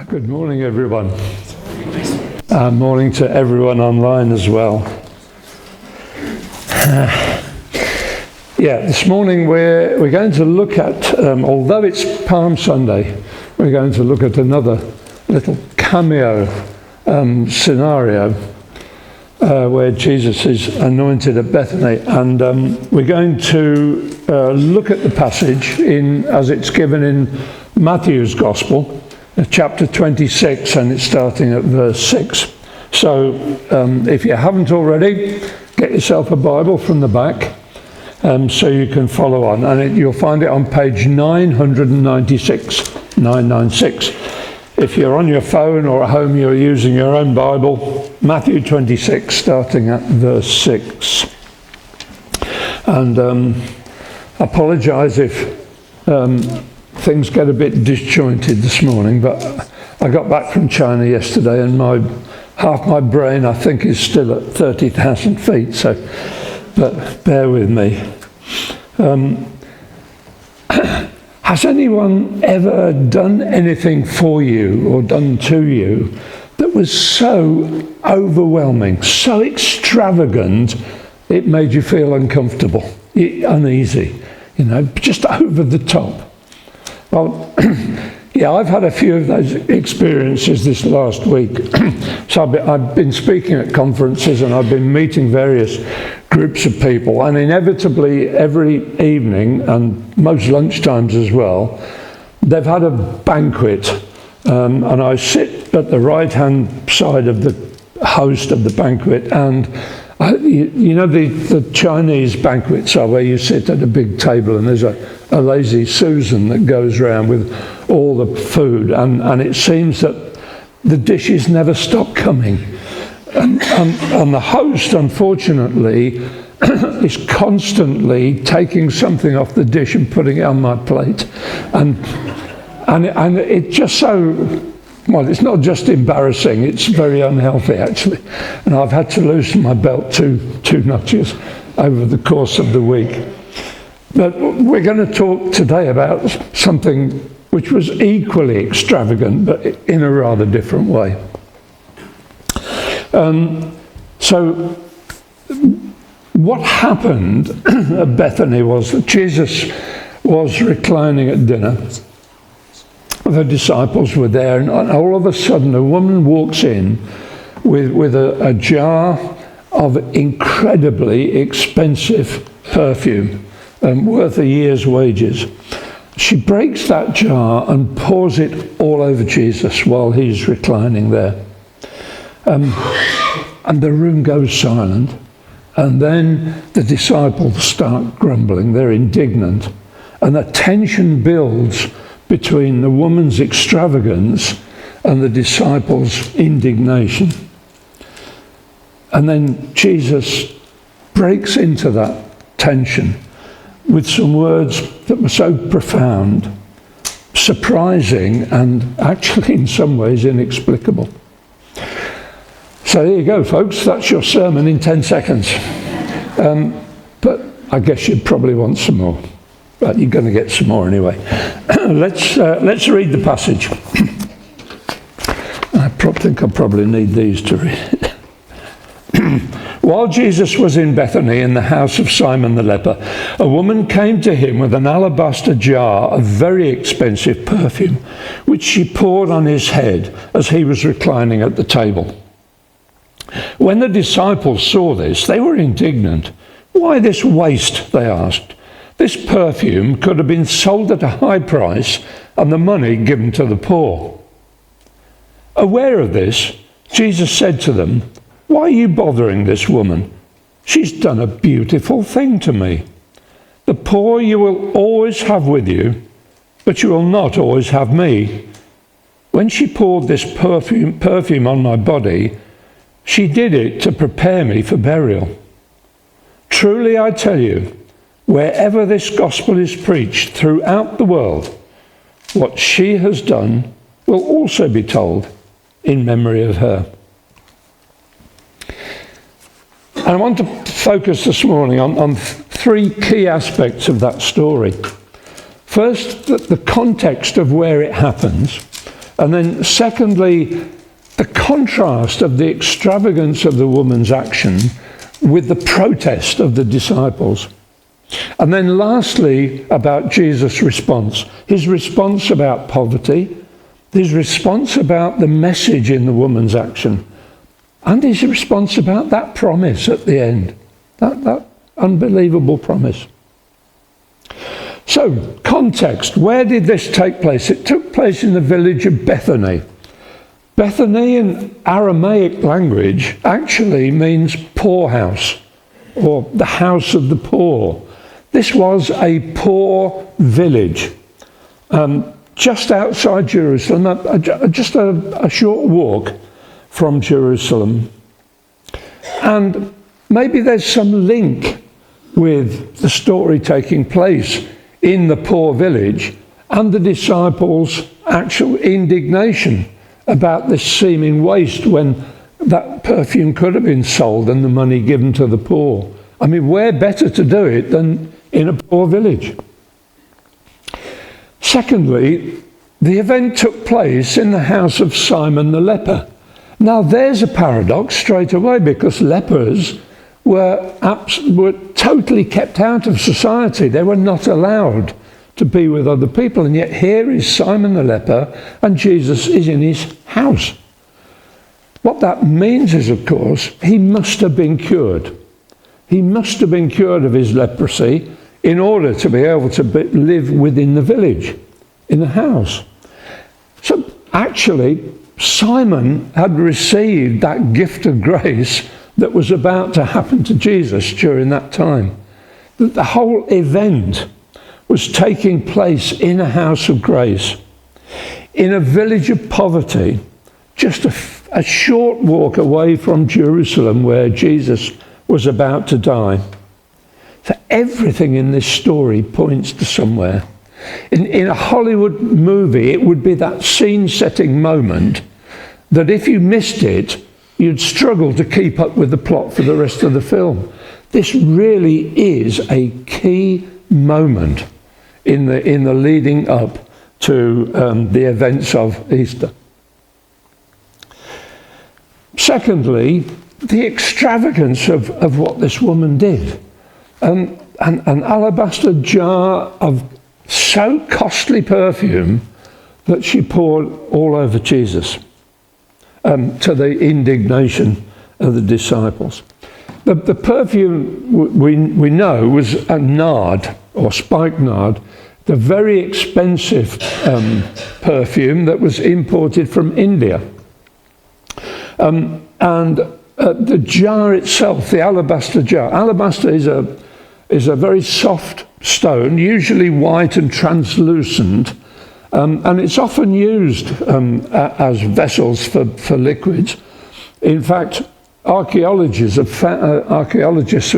Good morning, everyone. Morning to everyone online as well. This morning we're going to look at, although it's Palm Sunday, we're going to look at another little cameo scenario where Jesus is anointed at Bethany, and we're going to look at the passage as it's given in Matthew's Gospel, chapter 26, and it's starting at verse 6. So if you haven't already, get yourself a Bible from the back so you can follow on, and you'll find it on page 996. If you're on your phone or at home, you're using your own Bible, Matthew 26, starting at verse 6. And I apologise if things get a bit disjointed this morning, but I got back from China yesterday and half my brain, I think, is still at 30,000 feet, but bear with me. Has anyone ever done anything for you or done to you that was so overwhelming, so extravagant, it made you feel uncomfortable, uneasy, just over the top? Well, I've had a few of those experiences this last week. So I've been speaking at conferences and I've been meeting various groups of people, and inevitably every evening and most lunchtimes as well, they've had a banquet, and I sit at the right-hand side of the host of the banquet, and the Chinese banquets are where you sit at a big table and there's a lazy Susan that goes around with all the food, and it seems that the dishes never stop coming. And the host, unfortunately, is constantly taking something off the dish and putting it on my plate. And it's just so... Well, it's not just embarrassing, it's very unhealthy, actually. And I've had to loosen my belt two notches over the course of the week. But we're going to talk today about something which was equally extravagant, but in a rather different way. So what happened at Bethany was that Jesus was reclining at dinner. The disciples were there, and all of a sudden a woman walks in with a jar of incredibly expensive perfume, worth a year's wages. She breaks that jar and pours it all over Jesus while he's reclining there. And the room goes silent, and then the disciples start grumbling. They're indignant, and the tension builds between the woman's extravagance and the disciples' indignation. And then Jesus breaks into that tension with some words that were so profound, surprising, and actually in some ways inexplicable. So there you go, folks, that's your sermon in 10 seconds. But I guess you'd probably want some more. But you're going to get some more anyway. Let's read the passage. I think I probably need these to read it. While Jesus was in Bethany in the house of Simon the leper, a woman came to him with an alabaster jar of very expensive perfume, which she poured on his head as he was reclining at the table. When the disciples saw this, they were indignant. "Why this waste?" they asked. "This perfume could have been sold at a high price and the money given to the poor." Aware of this, Jesus said to them, "Why are you bothering this woman? She's done a beautiful thing to me. The poor you will always have with you, but you will not always have me. When she poured this perfume on my body, she did it to prepare me for burial. Truly I tell you, wherever this gospel is preached throughout the world, what she has done will also be told in memory of her." And I want to focus this morning on three key aspects of that story. First, the context of where it happens. And then secondly, the contrast of the extravagance of the woman's action with the protest of the disciples. And then lastly, about Jesus' response. His response about poverty, his response about the message in the woman's action, and his response about that promise at the end, that unbelievable promise. So, context. Where did this take place? It took place in the village of Bethany. Bethany in Aramaic language actually means poorhouse, or the house of the poor. This was a poor village, just outside Jerusalem, just a short walk from Jerusalem. And maybe there's some link with the story taking place in the poor village and the disciples' actual indignation about this seeming waste when that perfume could have been sold and the money given to the poor. I mean, where better to do it than in a poor village? Secondly, the event took place in the house of Simon the leper. Now there's a paradox straight away, because lepers were totally kept out of society. They were not allowed to be with other people, and yet here is Simon the leper and Jesus is in his house. What that means is, of course, he must have been cured. He must have been cured of his leprosy in order to be able to live within the village, in the house. So actually, Simon had received that gift of grace that was about to happen to Jesus during that time. The whole event was taking place in a house of grace, in a village of poverty, just a short walk away from Jerusalem where Jesus was about to die. So everything in this story points to somewhere. In a Hollywood movie, it would be that scene-setting moment that if you missed it, you'd struggle to keep up with the plot for the rest of the film. This really is a key moment in the leading up to the events of Easter. Secondly, the extravagance of what this woman did. An alabaster jar of so costly perfume that she poured all over Jesus, to the indignation of the disciples. The perfume we know was a nard, or spikenard, the very expensive perfume that was imported from India. The jar itself, the alabaster jar. Alabaster is a very soft stone, usually white and translucent, and it's often used as vessels for liquids. In fact, archaeologists have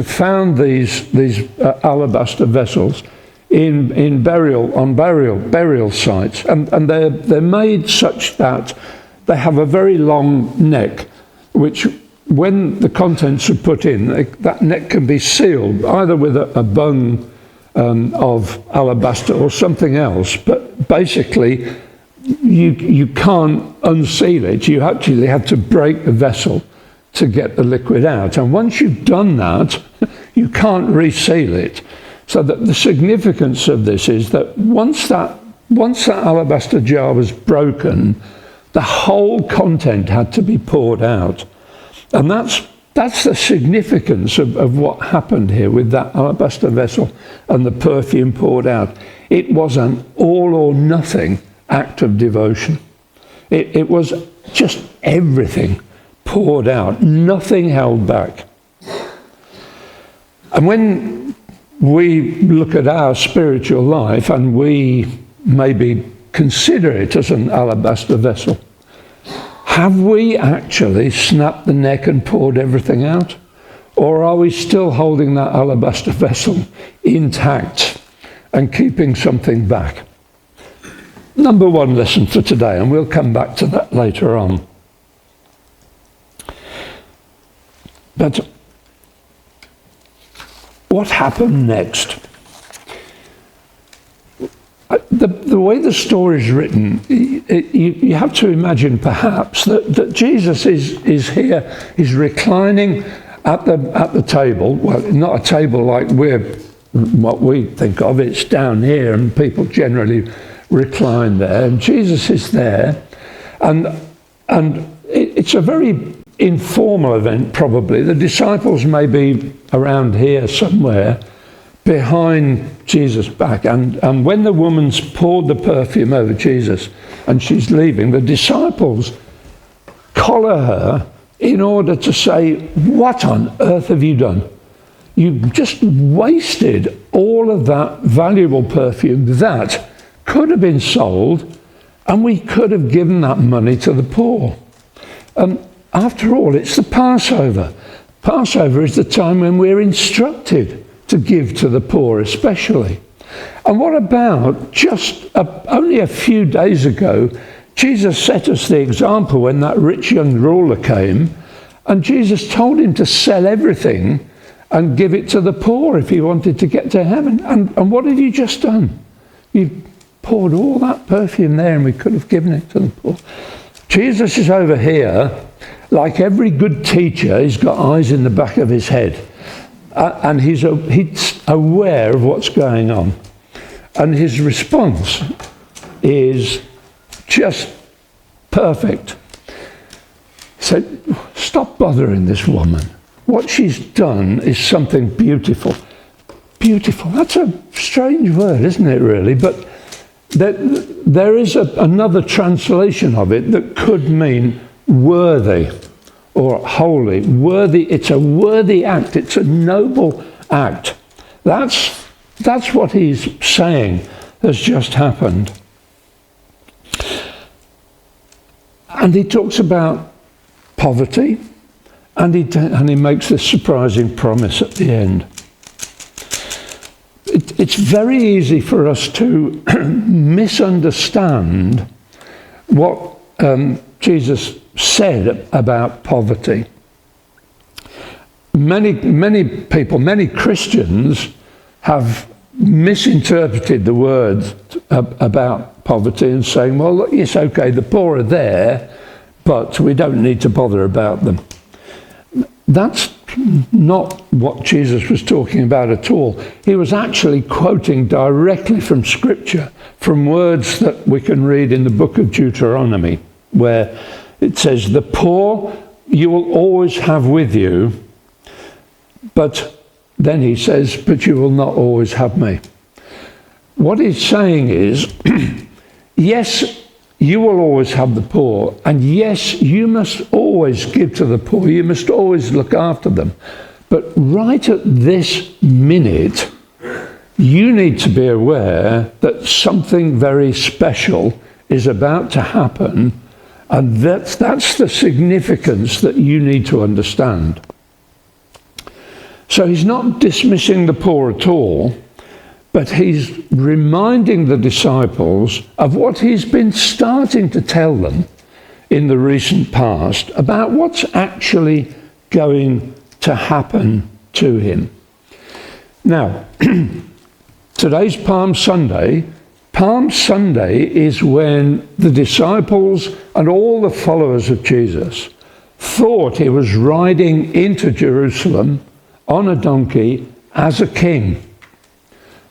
found these alabaster vessels in burial sites, and they're made such that they have a very long neck, which when the contents are put in, that neck can be sealed either with a bung of alabaster or something else, but basically you can't unseal it. You actually have to break the vessel to get the liquid out, and once you've done that, you can't reseal it. So that the significance of this is that once that alabaster jar was broken, the whole content had to be poured out. And that's the significance of what happened here with that alabaster vessel and the perfume poured out. It was an all or nothing act of devotion. It was just everything poured out, nothing held back. And when we look at our spiritual life and we maybe consider it as an alabaster vessel, have we actually snapped the neck and poured everything out? Or are we still holding that alabaster vessel intact and keeping something back? Number one lesson for today, and we'll come back to that later on. But what happened next? The the way the story is written, you have to imagine perhaps that Jesus is here, he's reclining at the table. Well, not a table like what we think of. It's down here, and people generally recline there. And Jesus is there, and it's a very informal event, probably. The disciples may be around here somewhere, behind Jesus' back. And when the woman's poured the perfume over Jesus and she's leaving, the disciples collar her in order to say, what on earth have you done? You've just wasted all of that valuable perfume that could have been sold, and we could have given that money to the poor. After all, it's the Passover. Passover is the time when we're instructed to give to the poor especially. And what about just only a few days ago, Jesus set us the example when that rich young ruler came, and Jesus told him to sell everything and give it to the poor if he wanted to get to heaven. And what have you just done? You've poured all that perfume there, and we could have given it to the poor. Jesus is over here. Like every good teacher, he's got eyes in the back of his head. And he's aware of what's going on. And his response is just perfect. He said, stop bothering this woman. What she's done is something beautiful. Beautiful, that's a strange word, isn't it, really? But there is another translation of it that could mean worthy or holy. Worthy, it's a worthy act, it's a noble act. That's what he's saying has just happened. And he talks about poverty, and he makes this surprising promise at the end. It's very easy for us to misunderstand what Jesus said about poverty. Many people, many Christians have misinterpreted the words about poverty and saying, well, look, it's okay, the poor are there, but we don't need to bother about them. That's not what Jesus was talking about at all. He was actually quoting directly from Scripture, from words that we can read in the book of Deuteronomy, where it says, the poor you will always have with you, but then he says, but you will not always have me. What he's saying is, yes, you will always have the poor, and yes, you must always give to the poor, you must always look after them. But right at this minute, you need to be aware that something very special is about to happen, and that's the significance that you need to understand. So he's not dismissing the poor at all, but he's reminding the disciples of what he's been starting to tell them in the recent past about what's actually going to happen to him. Now, today's Palm Sunday. Palm Sunday is when the disciples and all the followers of Jesus thought he was riding into Jerusalem on a donkey as a king.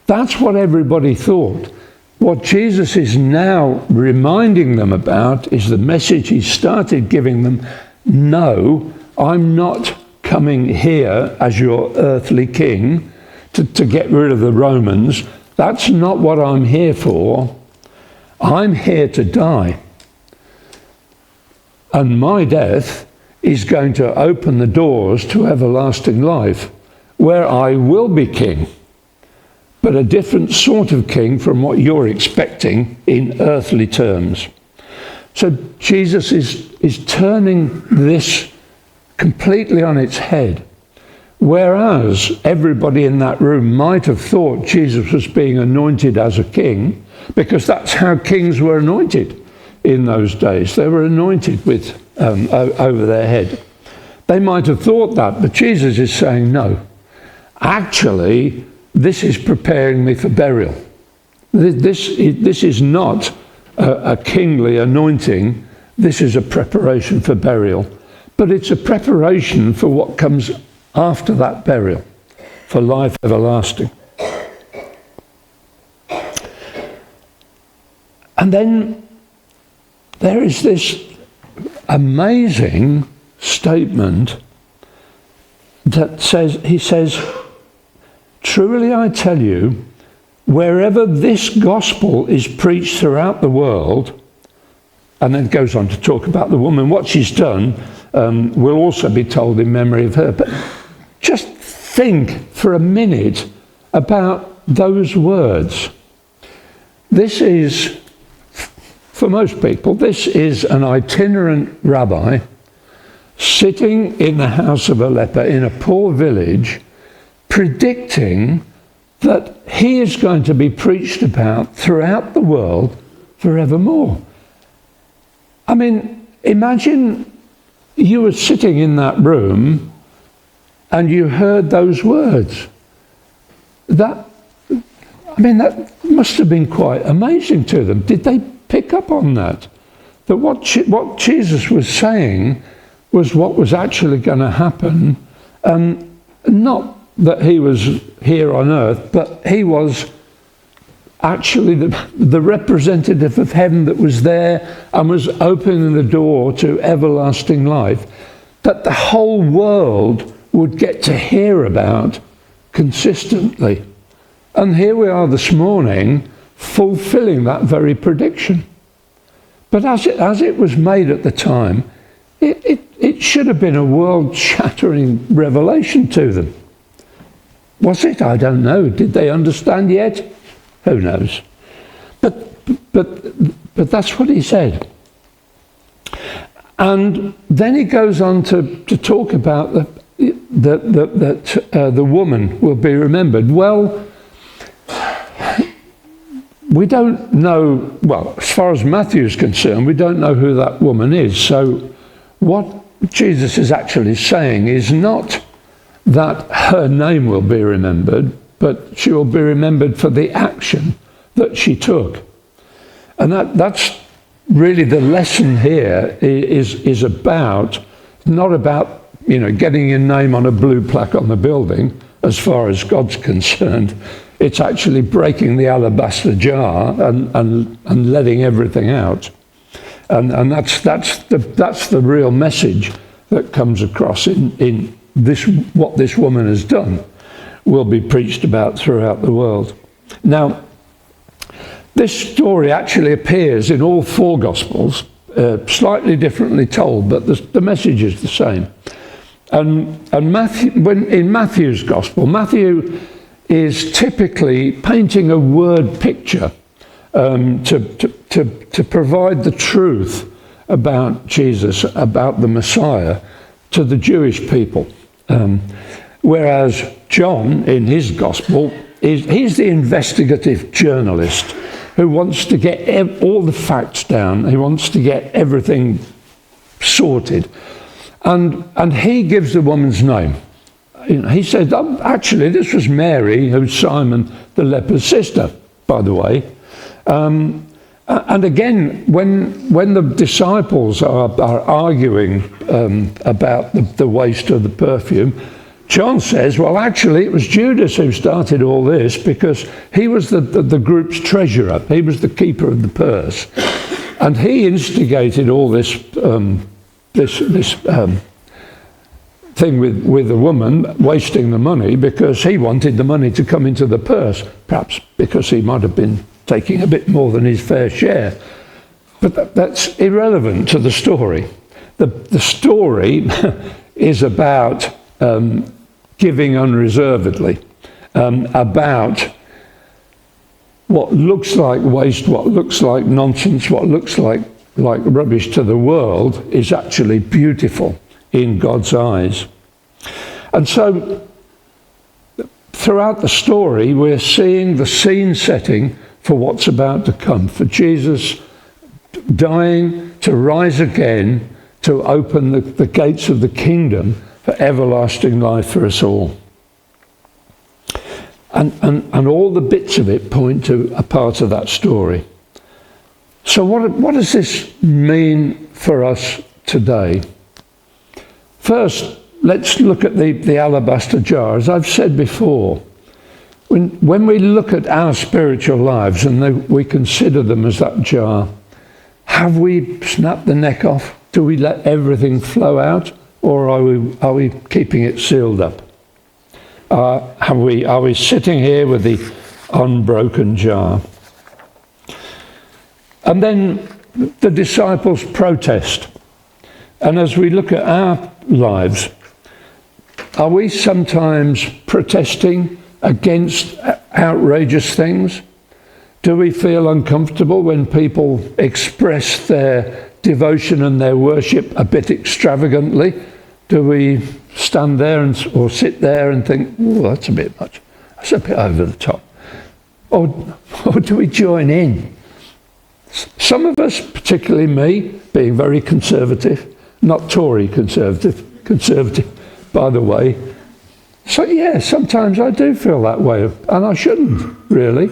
That's what everybody thought. What Jesus is now reminding them about is the message he started giving them. No, I'm not coming here as your earthly king to get rid of the Romans. That's not what I'm here for. I'm here to die. And my death is going to open the doors to everlasting life, where I will be king, but a different sort of king from what you're expecting in earthly terms. So Jesus is turning this completely on its head. Whereas everybody in that room might have thought Jesus was being anointed as a king, because that's how kings were anointed in those days. They were anointed with over their head. They might have thought that, but Jesus is saying, no, actually, this is preparing me for burial. This is not a kingly anointing. This is a preparation for burial. But it's a preparation for what comes after that burial, for life everlasting. And then there is this amazing statement that says, he says, "Truly I tell you, wherever this gospel is preached throughout the world," and then goes on to talk about the woman, what she's done will also be told in memory of her. But just think for a minute about those words. This is, for most people, this is an itinerant rabbi sitting in the house of a leper in a poor village, predicting that he is going to be preached about throughout the world forevermore. I mean, imagine you were sitting in that room and you heard those words. That must have been quite amazing to them. Did they pick up on that? That what Jesus was saying was what was actually going to happen, not that he was here on earth, but he was actually the representative of heaven that was there and was opening the door to everlasting life, that the whole world would get to hear about consistently. And here we are this morning fulfilling that very prediction. But as it was made at the time, it should have been a world-shattering revelation to them. Was it? I don't know. Did they understand yet? Who knows? But that's what he said. And then he goes on to talk about that the woman will be remembered. Well, we don't know, well, as far as Matthew is concerned, we don't know who that woman is. So what Jesus is actually saying is not that her name will be remembered, but she will be remembered for the action that she took. And that's really the lesson here is about, not about, getting your name on a blue plaque on the building, as far as God's concerned. It's actually breaking the alabaster jar and letting everything out. And that's the real message that comes across in this, what this woman has done will be preached about throughout the world. Now, this story actually appears in all four Gospels, slightly differently told, but the message is the same. And Matthew, in Matthew's Gospel, Matthew is typically painting a word picture to provide the truth about Jesus, about the Messiah, to the Jewish people. Whereas John, in his Gospel, he's the investigative journalist who wants to get all the facts down. He wants to get everything sorted. And he gives the woman's name. He said, actually, this was Mary, who's Simon the leper's sister, by the way. And again, when the disciples are arguing about the waste of the perfume, John says, well, actually, it was Judas who started all this because he was the group's treasurer. He was the keeper of the purse. And he instigated all this thing with the woman wasting the money because he wanted the money to come into the purse, perhaps because he might have been taking a bit more than his fair share. But that's irrelevant to the story. The story is about giving unreservedly, about what looks like waste, what looks like nonsense, what looks like rubbish to the world is actually beautiful in God's eyes. And so throughout the story, we're seeing the scene setting for what's about to come, for Jesus dying to rise again, to open the gates of the kingdom for everlasting life for us all. And all the bits of it point to a part of that story. So what does this mean for us today? First, let's look at the alabaster jar. As I've said before, when we look at our spiritual lives and we consider them as that jar, have we snapped the neck off? Do we let everything flow out, or are we keeping it sealed up? Are we sitting here with the unbroken jar? And then the disciples protest. And as we look at our lives, are we sometimes protesting against outrageous things? Do we feel uncomfortable when people express their devotion and their worship a bit extravagantly? Do we stand there or sit there and think, oh, that's a bit much, that's a bit over the top? Or do we join in? Some of us, particularly me, being very conservative, not Tory conservative by the way. So yeah, sometimes I do feel that way, and I shouldn't, really.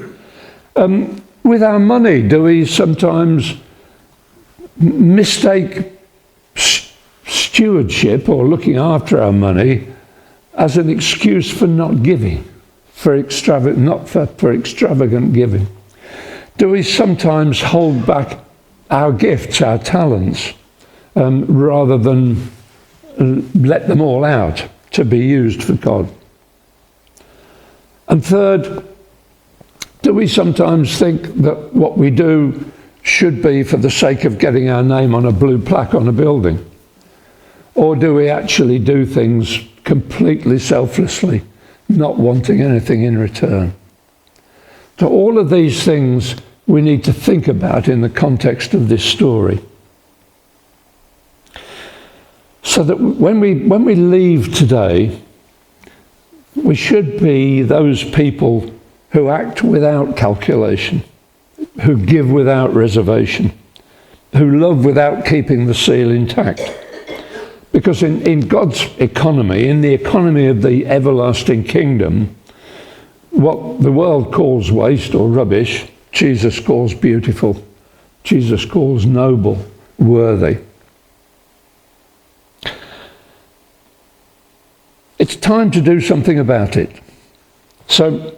With our money, do we sometimes mistake stewardship or looking after our money as an excuse for not giving, for extravagant giving? Do we sometimes hold back our gifts, our talents, rather than let them all out to be used for God? And third, do we sometimes think that what we do should be for the sake of getting our name on a blue plaque on a building? Or do we actually do things completely selflessly, not wanting anything in return? So all of these things we need to think about in the context of this story. So that when we leave today, we should be those people who act without calculation, who give without reservation, who love without keeping the seal intact. Because in God's economy, in the economy of the everlasting kingdom, what the world calls waste or rubbish, Jesus calls beautiful. Jesus calls noble, worthy. It's time to do something about it. So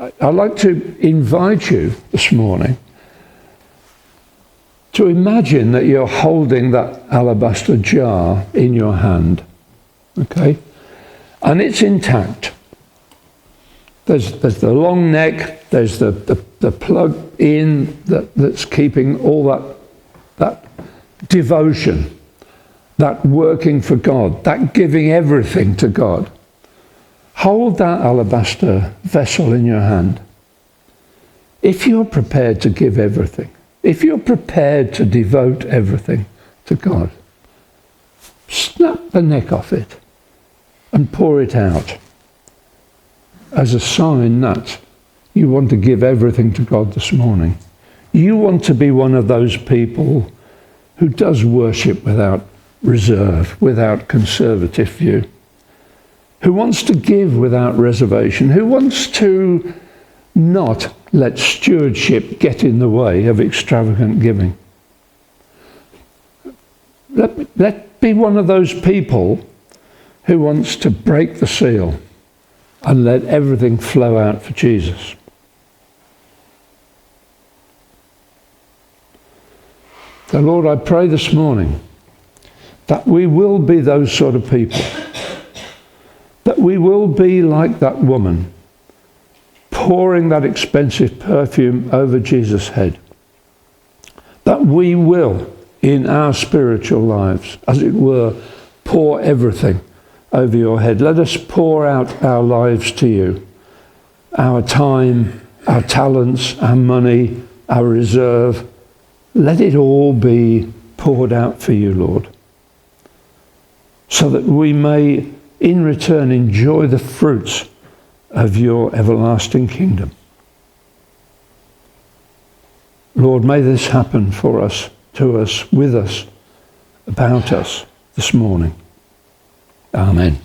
I'd like to invite you this morning to imagine that you're holding that alabaster jar in your hand, okay? And it's intact. There's the long neck, there's the plug in that's keeping all that devotion, that working for God, that giving everything to God. Hold that alabaster vessel in your hand. If you're prepared to give everything, if you're prepared to devote everything to God, snap the neck off it and pour it out as a sign that you want to give everything to God this morning. You want to be one of those people who does worship without reserve, without conservative view, who wants to give without reservation, who wants to not let stewardship get in the way of extravagant giving. Let be one of those people who wants to break the seal and let everything flow out for Jesus. So Lord, I pray this morning that we will be those sort of people, that we will be like that woman pouring that expensive perfume over Jesus' head, that we will, in our spiritual lives, as it were, pour everything over your head. Let us pour out our lives to you, our time, our talents, our money, our reserve. Let it all be poured out for you, Lord, so that we may, in return, enjoy the fruits of your everlasting kingdom. Lord, may this happen for us, to us, with us, about us this morning. Amen.